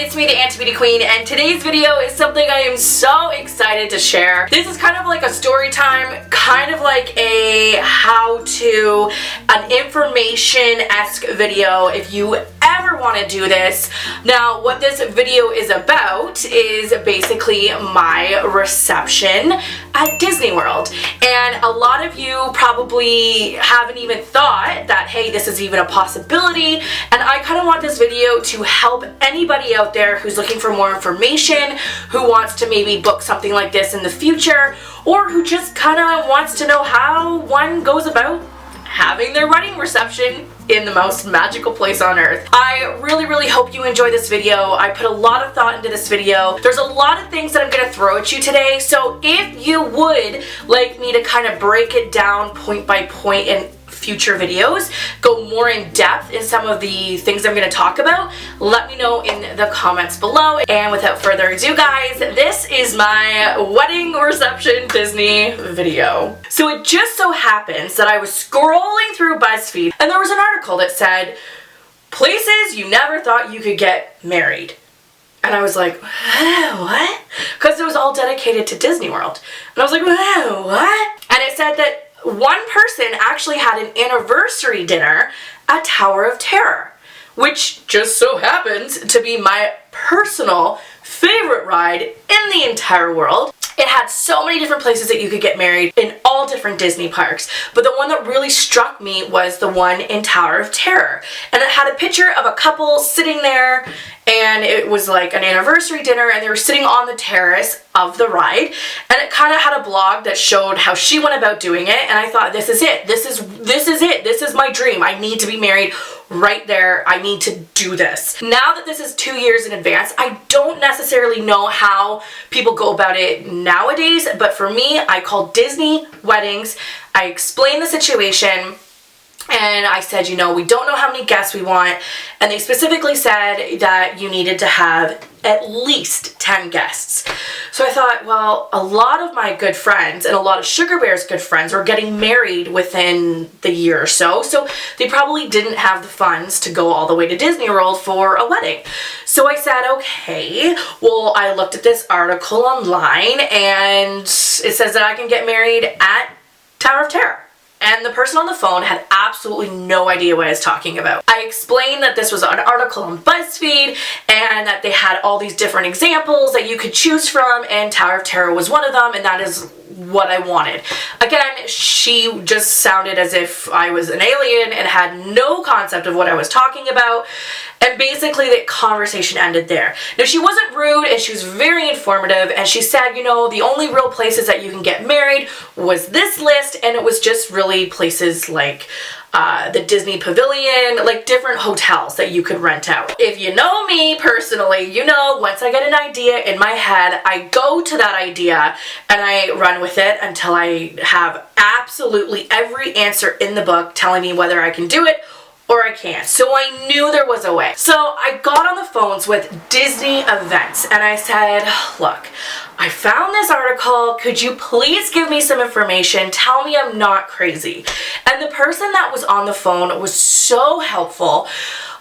it's me, the Anti-Beauty Queen, and today's video is something I am so excited to share. This is kind of like a story time, kind of like a how-to, an information-esque video if you ever want to do this. Now, what this video is about is basically my reception at Disney World. And a lot of you probably haven't even thought that, hey, this is even a possibility, and I kind of want this video to help anybody out there who's looking for more information, who wants to maybe book something like this in the future, or who just kind of wants to know how one goes about having their wedding reception in the most magical place on earth. I really hope you enjoy this video. I put a lot of thought into this video. There's a lot of things that I'm gonna throw at you today, so if you would like me to kind of break it down point by point in future videos, go more in depth in some of the things I'm going to talk about, let me know in the comments below. And without further ado, guys, this is my wedding reception Disney video. So it just so happens that I was scrolling through BuzzFeed and there was an article that said, places you never thought you could get married. And I was like, what? Because it was all dedicated to Disney World. And I was like, what? And it said that one person actually had an anniversary dinner at Tower of Terror, which just so happens to be my personal favorite ride in the entire world. It had so many different places that you could get married in all different Disney parks, but the one that really struck me was the one in Tower of Terror. And it had a picture of a couple sitting there, and it was like an anniversary dinner, and they were sitting on the terrace of the ride, and it kind of had a blog that showed how she went about doing it, and I thought, this is it. This is it. This is my dream. I need to be married right there. I need to do this. Now that this is 2 years in advance, I don't necessarily know how people go about it nowadays, but for me, I called Disney weddings. I explained the situation, and I said, you know, we don't know how many guests we want, and they specifically said that you needed to have at least 10 guests. So I thought, well, a lot of my good friends and a lot of Sugar Bear's good friends were getting married within the year or so, so they probably didn't have the funds to go all the way to Disney World for a wedding. So I said, okay, well, I looked at this article online, and it says that I can get married at Tower of Terror. And the person on the phone had absolutely no idea what I was talking about. I explained that this was an article on BuzzFeed and that they had all these different examples that you could choose from, and Tower of Terror was one of them, and that is what I wanted. Again, she just sounded as if I was an alien and had no concept of what I was talking about, and basically the conversation ended there. Now, she wasn't rude, and she was very informative, and she said, you know, the only real places that you can get married was this list, and it was just really places like the Disney Pavilion, like different hotels that you could rent out. If you know me personally, you know once I get an idea in my head, I go to that idea and I run with it until I have absolutely every answer in the book telling me whether I can do it or I can't. So I knew there was a way. So I got on the phones with Disney Events and I said, look, I found this article. Could you please give me some information? Tell me I'm not crazy. And the person that was on the phone was so helpful.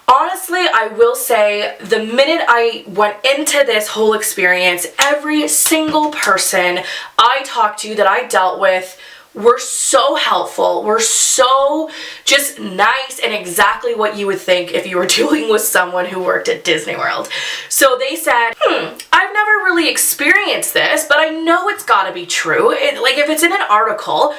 Honestly, I will say the minute I went into this whole experience, every single person I talked to that I dealt with were so helpful, were so just nice and exactly what you would think if you were dealing with someone who worked at Disney World. So they said, I've never really experienced this, but I know it's gotta be true. Like if it's in an article,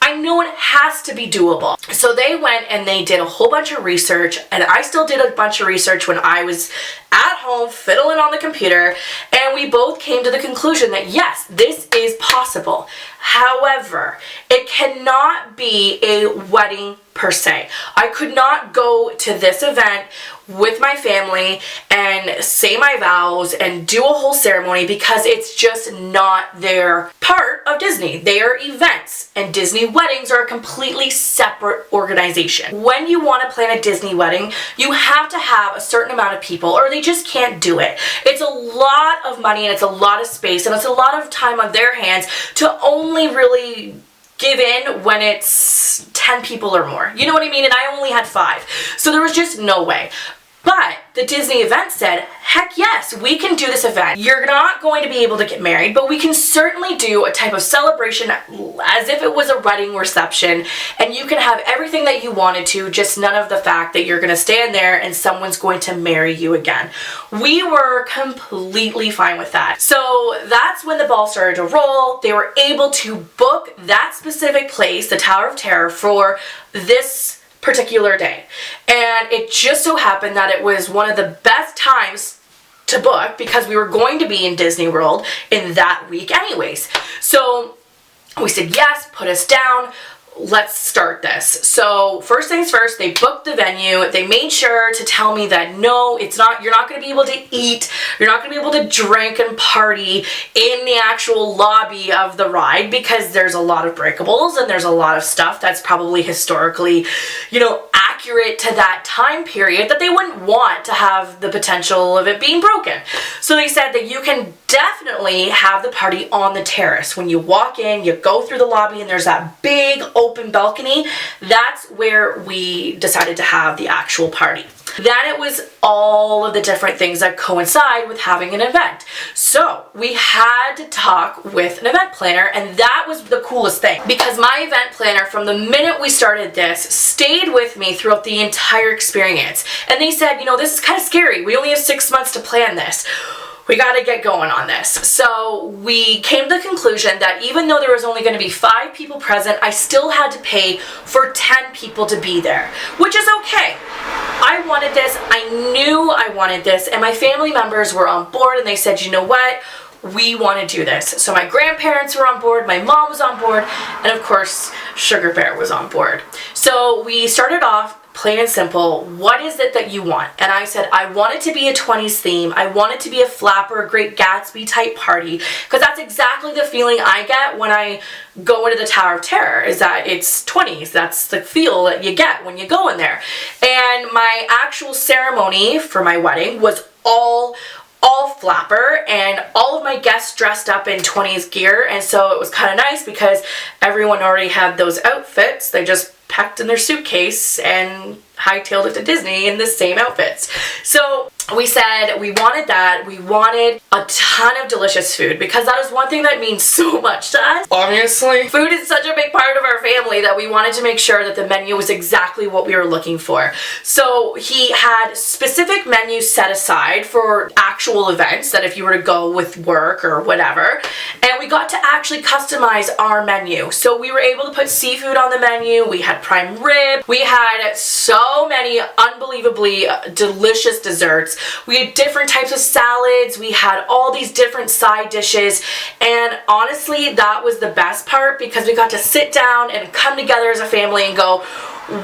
I know it has to be doable. So they went and they did a whole bunch of research, and I still did a bunch of research when I was at home fiddling on the computer, and we both came to the conclusion that yes, this is possible. However, it cannot be a wedding per se. I could not go to this event with my family and say my vows and do a whole ceremony because it's just not their part of Disney. They are events, and Disney weddings are a completely separate organization. When you want to plan a Disney wedding, you have to have a certain amount of people or they just can't do it. It's a lot of money and it's a lot of space and it's a lot of time on their hands to only really give in when it's 10 people or more. You know what I mean? And I only had 5. So there was just no way. But the Disney event said, heck yes, we can do this event. You're not going to be able to get married, but we can certainly do a type of celebration as if it was a wedding reception, and you can have everything that you wanted to, just none of the fact that you're going to stand there and someone's going to marry you again. We were completely fine with that. So that's when the ball started to roll. They were able to book that specific place, the Tower of Terror, for this particular day. And it just so happened that it was one of the best times to book because we were going to be in Disney World in that week anyways. So we said, yes, put us down. Let's start this. So first things first, they booked the venue. They made sure to tell me that no, it's not, you're not going to be able to eat, you're not going to be able to drink and party in the actual lobby of the ride because there's a lot of breakables and there's a lot of stuff that's probably historically, accurate to that time period that they wouldn't want to have the potential of it being broken. So they said that you can definitely have the party on the terrace. When you walk in, you go through the lobby and there's that big open balcony. That's where we decided to have the actual party. Then it was all of the different things that coincide with having an event. So we had to talk with an event planner, and that was the coolest thing because my event planner, from the minute we started this, stayed with me throughout the entire experience. And they said, this is kind of scary. We only have 6 months to plan this. We got to get going on this. So we came to the conclusion that even though there was only going to be 5 people present, I still had to pay for 10 people to be there, which is okay. I wanted this, I knew I wanted this, and my family members were on board and they said, you know what? We want to do this. So my grandparents were on board, my mom was on board, and of course, Sugar Bear was on board. So we started off plain and simple, what is it that you want? And I said, I want it to be a 20s theme. I want it to be a Flapper, Great Gatsby type party, because that's exactly the feeling I get when I go into the Tower of Terror, is that it's 20s. That's the feel that you get when you go in there. And my actual ceremony for my wedding was all Flapper, and all of my guests dressed up in 20s gear, and so it was kind of nice because everyone already had those outfits. They just packed in their suitcase and hightailed it to Disney in the same outfits. So we said we wanted that. We wanted a ton of delicious food because that is one thing that means so much to us. Obviously, food is such a big part of our family that we wanted to make sure that the menu was exactly what we were looking for. So he had specific menus set aside for actual events that if you were to go with work or whatever, and we got to actually customize our menu. So we were able to put seafood on the menu. We had prime rib. We had so many unbelievably delicious desserts. We had different types of salads. We had all these different side dishes, and honestly, that was the best part because we got to sit down and come together as a family and go,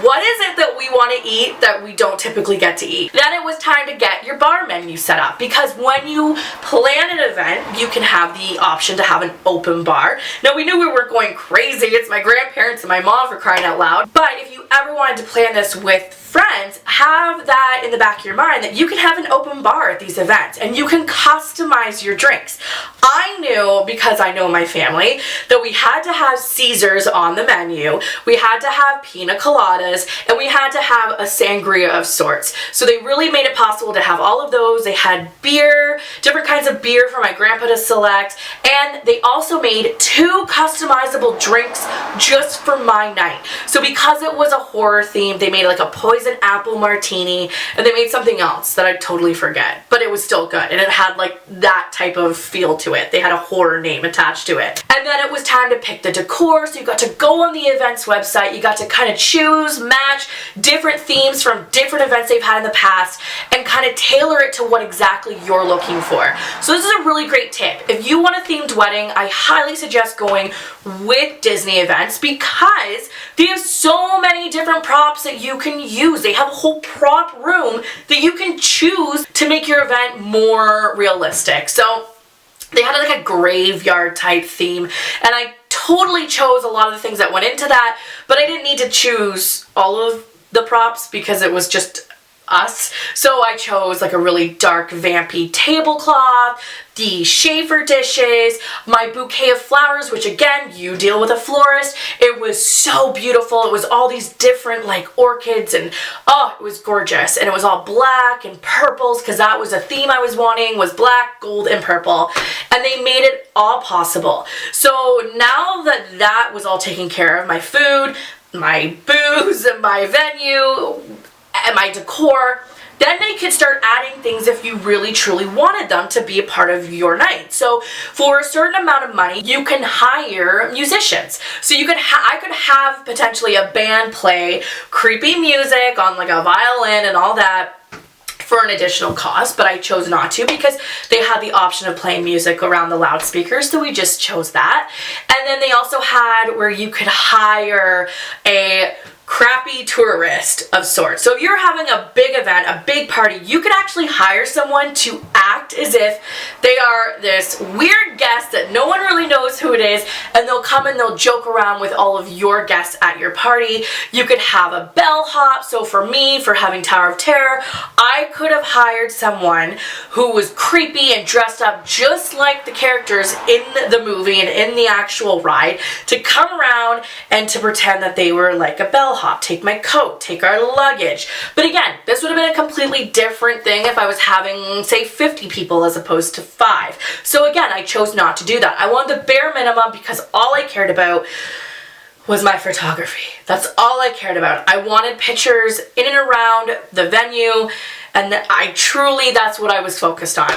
what is it that we want to eat that we don't typically get to eat? Then it was time to get your bar menu set up because when you plan an event, you can have the option to have an open bar. Now, we knew we weren't going crazy. It's my grandparents and my mom, for crying out loud. But if you ever wanted to plan this with friends, have that in the back of your mind that you can have an open bar at these events and you can customize your drinks. I knew, because I know my family, that we had to have Caesars on the menu, we had to have pina coladas, and we had to have a sangria of sorts. So they really made it possible to have all of those. They had beer, different kinds of beer for my grandpa to select, and they also made 2 customizable drinks just for my night. So because it was a horror theme, they made like a poison apple martini, and they made something else that I totally forget, but it was still good, and it had like that type of feel to it. They had a horror name attached to it. And then it was time to pick the decor, so you got to go on the event's website, you got to kind of choose, match different themes from different events they've had in the past, and kind of tailor it to what exactly you're looking for. So this is a really great tip. If you want a themed wedding, I highly suggest going with Disney events because they have so many different props that you can use. They have a whole prop room that you can choose to make your event more realistic. So they had like a graveyard type theme, and I totally chose a lot of the things that went into that, but I didn't need to choose all of the props because it was just us. So I chose like a really dark vampy tablecloth, the Schaefer dishes, my bouquet of flowers, which again, you deal with a florist. It was so beautiful. It was all these different like orchids and oh, it was gorgeous. And it was all black and purples because that was a theme I was wanting, was black, gold, and purple. And they made it all possible. So now that that was all taken care of, my food, my booze, and my venue, and my decor, then they could start adding things if you really truly wanted them to be a part of your night. So for a certain amount of money, you can hire musicians. So you could I could have potentially a band play creepy music on like a violin and all that for an additional cost, but I chose not to because they had the option of playing music around the loudspeakers, so we just chose that. And then they also had where you could hire a crappy tourist of sorts. So if you're having a big event, a big party, you could actually hire someone to act as if they are this weird guest that no one really knows who it is, and they'll come and they'll joke around with all of your guests at your party. You could have a bellhop. So for me, for having Tower of Terror, I could have hired someone who was creepy and dressed up just like the characters in the movie and in the actual ride to come around and to pretend that they were like a bellhop. Take my coat, take our luggage. But again, this would have been a completely different thing if I was having, say, 50 people as opposed to 5. So again, I chose not to do that. I wanted the bare minimum because all I cared about was my photography. That's all I cared about. I wanted pictures in and around the venue, and that's what I was focused on.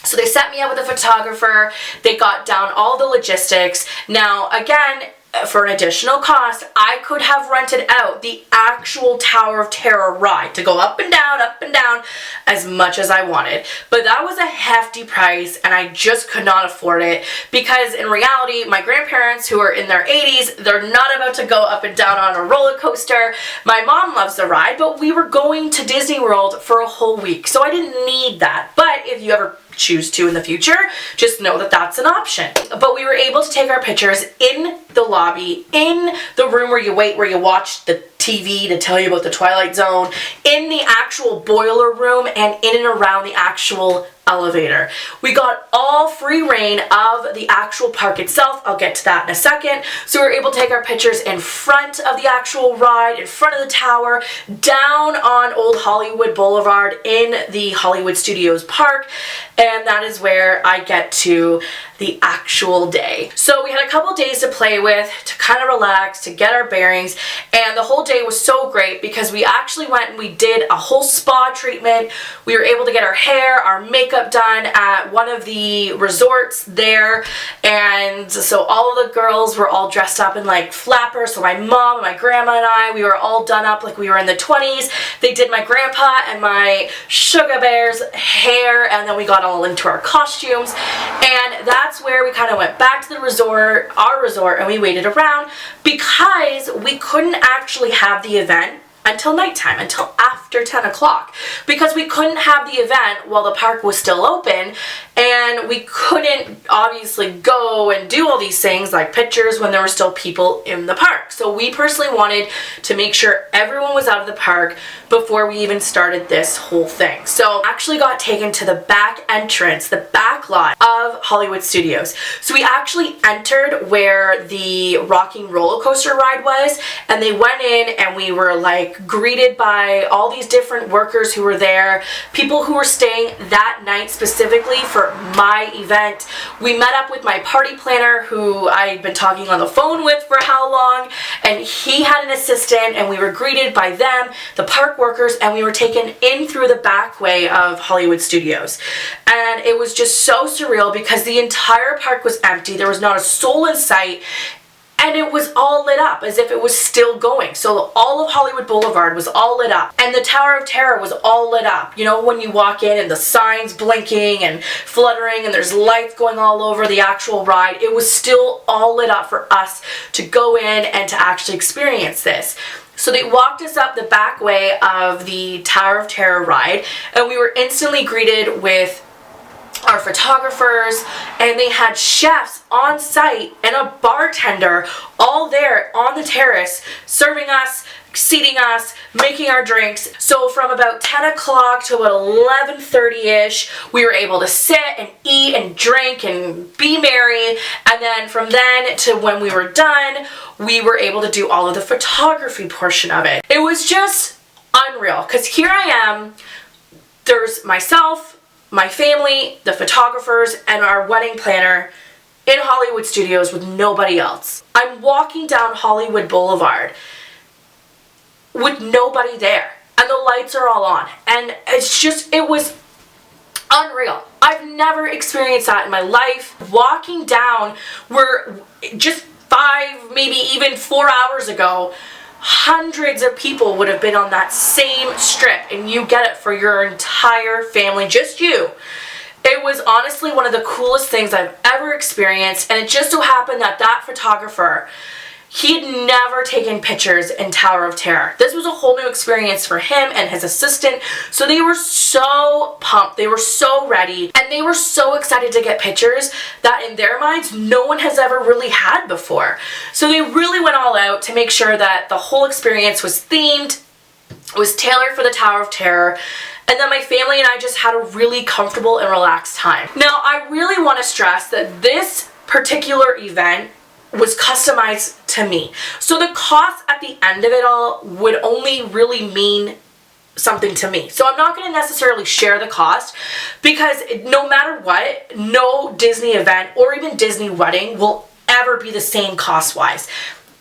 So they set me up with a photographer. They got down all the logistics. Now, again, for an additional cost, I could have rented out the actual Tower of Terror ride to go up and down as much as I wanted. But that was a hefty price and I just could not afford it because in reality, my grandparents who are in their 80s, they're not about to go up and down on a roller coaster. My mom loves the ride, but we were going to Disney World for a whole week, so I didn't need that. But if you ever choose to in the future, just know that that's an option. But we were able to take our pictures in the lobby, in the room where you wait, where you watch the TV to tell you about the Twilight Zone, in the actual boiler room, and in and around the actual elevator. We got all free reign of the actual park itself. I'll get to that in a second. So we were able to take our pictures in front of the actual ride, in front of the tower, down on Old Hollywood Boulevard in the Hollywood Studios Park, and that is where I get to the actual day. So we had a couple days to play with, to kind of relax, to get our bearings, and the whole day was so great because we actually went and we did a whole spa treatment. We were able to get our hair, our makeup done at one of the resorts there, and so all of the girls were all dressed up in like flappers. So my mom and my grandma and I, we were all done up like we were in the 20s. They did my grandpa and my Sugar Bear's hair, and then we got all into our costumes, and that's where we kind of went back to the resort, our resort, and we waited around because we couldn't actually have the event until nighttime, until after 10 o'clock, because we couldn't have the event while the park was still open, and we couldn't obviously go and do all these things like pictures when there were still people in the park. So we personally wanted to make sure everyone was out of the park before we even started this whole thing. So I actually got taken to the back entrance, the back lot of Hollywood Studios. So we actually entered where the rocking roller coaster ride was, and they went in and we were like greeted by all these different workers who were there, people who were staying that night specifically for my event. We met up with my party planner who I'd been talking on the phone with for how long, and he had an assistant, and we were greeted by them, the park workers, and we were taken in through the back way of Hollywood Studios. And it was just so surreal because the entire park was empty. There was not a soul in sight. And it was all lit up as if it was still going. So all of Hollywood Boulevard was all lit up. And the Tower of Terror was all lit up. You know, when you walk in and the signs blinking and fluttering and there's lights going all over the actual ride, it was still all lit up for us to go in and to actually experience this. So they walked us up the back way of the Tower of Terror ride, and we were instantly greeted with our photographers, and they had chefs on site and a bartender all there on the terrace serving us seating us, making our drinks. So from about 10 o'clock to about 11:30ish, we were able to sit and eat and drink and be merry. And then from then to when we were done, we were able to do all of the photography portion of it. It was just unreal, because here I am, there's myself, my family, the photographers, and our wedding planner in Hollywood Studios with nobody else. I'm walking down Hollywood Boulevard with nobody there, and the lights are all on, and it was unreal. I've never experienced that in my life. Walking down, where just 5, maybe even 4 hours ago, hundreds of people would have been on that same strip, and you get it for your entire family, just you. It was honestly one of the coolest things I've ever experienced, and it just so happened that that photographer, he'd never taken pictures in Tower of Terror. This was a whole new experience for him and his assistant, so they were so pumped, they were so ready, and they were so excited to get pictures that in their minds, no one has ever really had before. So they really went all out to make sure that the whole experience was themed, was tailored for the Tower of Terror, and then my family and I just had a really comfortable and relaxed time. Now, I really want to stress that this particular event was customized to me. So the cost at the end of it all would only really mean something to me. So I'm not going to necessarily share the cost, because no matter what, no Disney event or even Disney wedding will ever be the same cost-wise.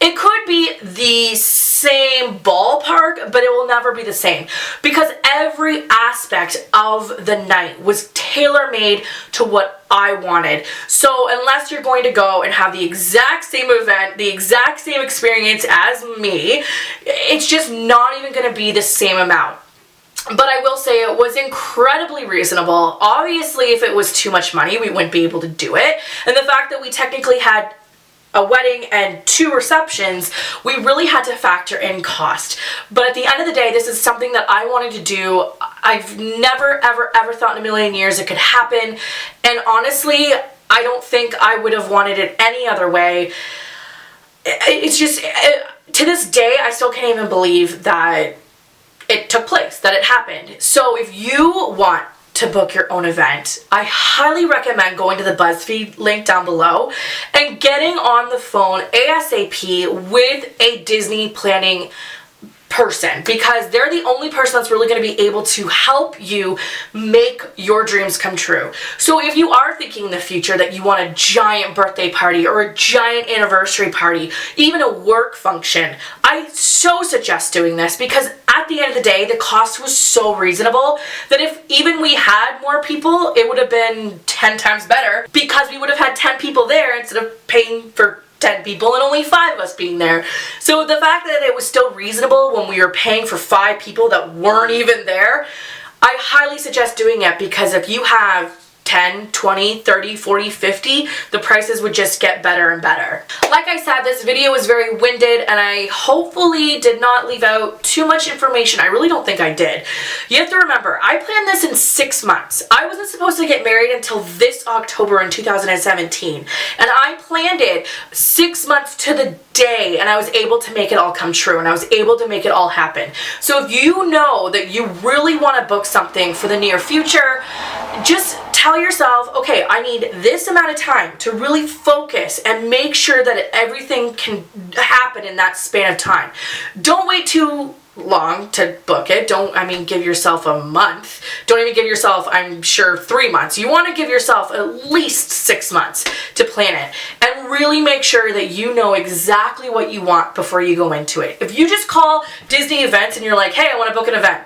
It could be the same ballpark, but it will never be the same, because every aspect of the night was tailor-made to what I wanted. So unless you're going to go and have the exact same event, the exact same experience as me, it's just not even going to be the same amount. But I will say it was incredibly reasonable. Obviously, if it was too much money, we wouldn't be able to do it. And the fact that we technically had a wedding and 2 receptions, we really had to factor in cost. But at the end of the day, this is something that I wanted to do. I've never, ever, ever thought in a million years it could happen. And honestly, I don't think I would have wanted it any other way. It's just, to this day, I still can't even believe that it took place, that it happened. So if you want to book your own event, I highly recommend going to the BuzzFeed link down below and getting on the phone ASAP with a Disney planning person, because they're the only person that's really going to be able to help you make your dreams come true. So if you are thinking in the future that you want a giant birthday party or a giant anniversary party, even a work function, I so suggest doing this, because at the end of the day, the cost was so reasonable that if even we had more people, it would have been 10 times better, because we would have had 10 people there instead of paying for 10 people and only 5 of us being there. So the fact that it was still reasonable when we were paying for 5 people that weren't even there, I highly suggest doing it, because if you have 10, 20, 30, 40, 50, the prices would just get better and better. Like I said, this video was very winded, and I hopefully did not leave out too much information. I really don't think I did. You have to remember, I planned this in 6 months. I wasn't supposed to get married until this October in 2017, and I planned it 6 months to the day, and I was able to make it all come true, and I was able to make it all happen. So if you know that you really want to book something for the near future, just tell yourself, okay, I need this amount of time to really focus and make sure that everything can happen in that span of time. Don't wait too long to book it. Give yourself a month. Don't even give yourself, I'm sure, 3 months. You want to give yourself at least 6 months to plan it, and really make sure that you know exactly what you want before you go into it. If you just call Disney Events and you're like, hey, I want to book an event,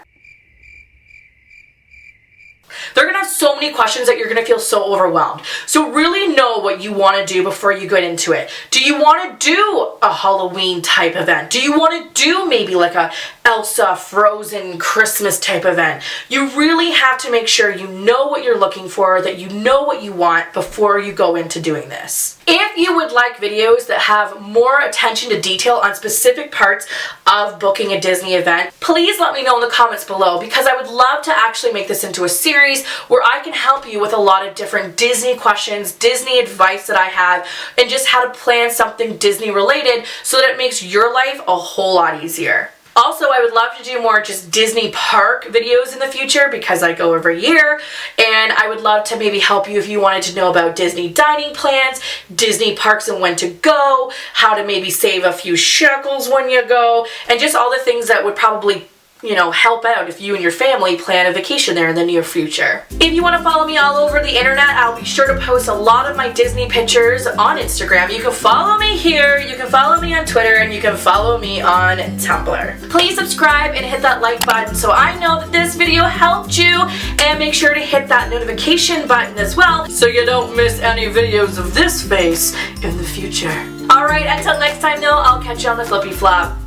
they're going to have so many questions that you're going to feel so overwhelmed. So really know what you want to do before you get into it. Do you want to do a Halloween type event? Do you want to do maybe like a Elsa Frozen Christmas type event? You really have to make sure you know what you're looking for, that you know what you want before you go into doing this. If you would like videos that have more attention to detail on specific parts of booking a Disney event, please let me know in the comments below, because I would love to actually make this into a series where I can help you with a lot of different Disney questions, Disney advice that I have, and just how to plan something Disney related so that it makes your life a whole lot easier. Also, I would love to do more just Disney park videos in the future because I go every year, and I would love to maybe help you if you wanted to know about Disney dining plans, Disney parks and when to go, how to maybe save a few shekels when you go, and just all the things that would probably, you know, help out if you and your family plan a vacation there in the near future. If you want to follow me all over the internet, I'll be sure to post a lot of my Disney pictures on Instagram. You can follow me here, you can follow me on Twitter, and you can follow me on Tumblr. Please subscribe and hit that like button so I know that this video helped you, and make sure to hit that notification button as well so you don't miss any videos of this face in the future. Alright, until next time though, I'll catch you on the flippy flop.